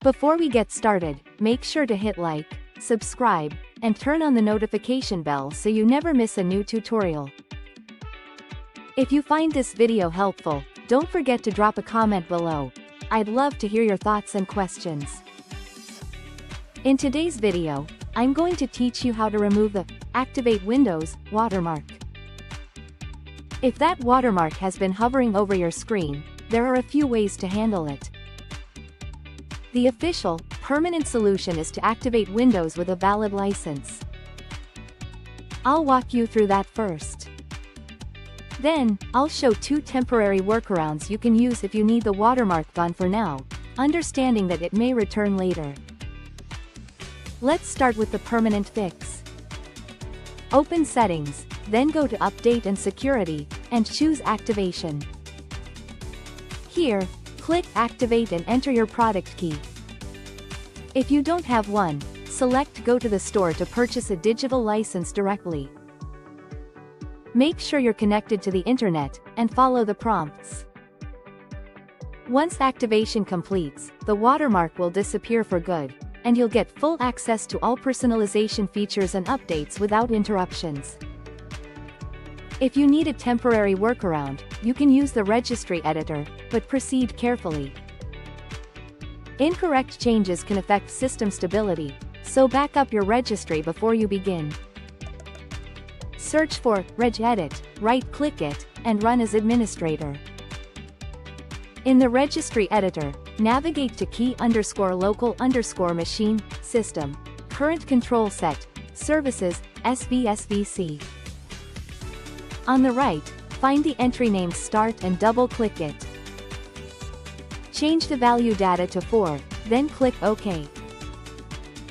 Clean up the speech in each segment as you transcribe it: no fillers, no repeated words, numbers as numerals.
Before we get started, make sure to hit like, subscribe, and turn on the notification bell so you never miss a new tutorial. If you find this video helpful, don't forget to drop a comment below. I'd love to hear your thoughts and questions. In today's video, I'm going to teach you how to remove the Activate Windows watermark. If that watermark has been hovering over your screen, there are a few ways to handle it. The official, permanent solution is to activate Windows with a valid license. I'll walk you through that first. Then, I'll show 2 temporary workarounds you can use if you need the watermark gone for now, understanding that it may return later. Let's start with the permanent fix. Open Settings, then go to Update and Security, and choose Activation. Here, click Activate and enter your product key. If you don't have one, select Go to the store to purchase a digital license directly. Make sure you're connected to the internet, and follow the prompts. Once activation completes, the watermark will disappear for good, and you'll get full access to all personalization features and updates without interruptions. If you need a temporary workaround, you can use the registry editor, but proceed carefully. Incorrect changes can affect system stability, so back up your registry before you begin. Search for regedit, right-click it, and run as administrator. In the registry editor, navigate to key_local_machine, system, current control set, services, SVSVC. On the right, find the entry named Start and double-click it. Change the value data to 4, then click OK.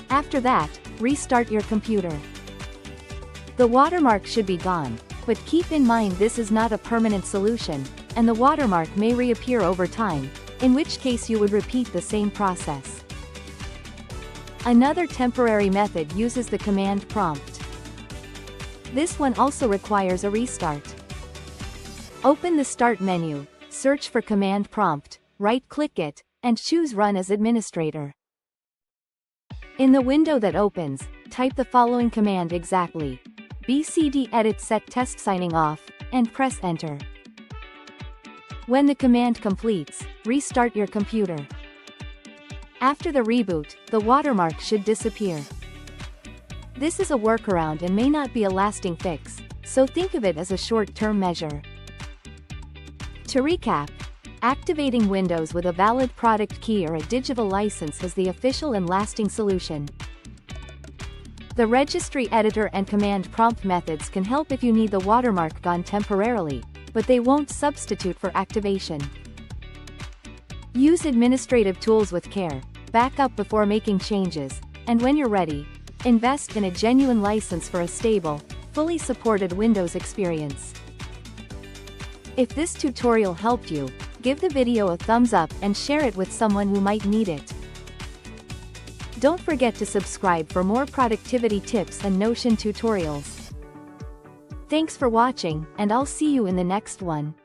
After that, restart your computer. The watermark should be gone, but keep in mind this is not a permanent solution, and the watermark may reappear over time, in which case you would repeat the same process. Another temporary method uses the command prompt. This one also requires a restart. Open the Start menu, search for Command Prompt, right-click it, and choose Run as Administrator. In the window that opens, type the following command exactly: bcd edit set test signing off, and press Enter. When the command completes, restart your computer. After the reboot, the watermark should disappear. This is a workaround and may not be a lasting fix, so think of it as a short-term measure. To recap, activating Windows with a valid product key or a digital license is the official and lasting solution. The registry editor and command prompt methods can help if you need the watermark gone temporarily, but they won't substitute for activation. Use administrative tools with care, back up before making changes, and when you're ready, invest in a genuine license for a stable, fully supported Windows experience. If this tutorial helped you, give the video a thumbs up and share it with someone who might need it. Don't forget to subscribe for more productivity tips and Notion tutorials. Thanks for watching, and I'll see you in the next one.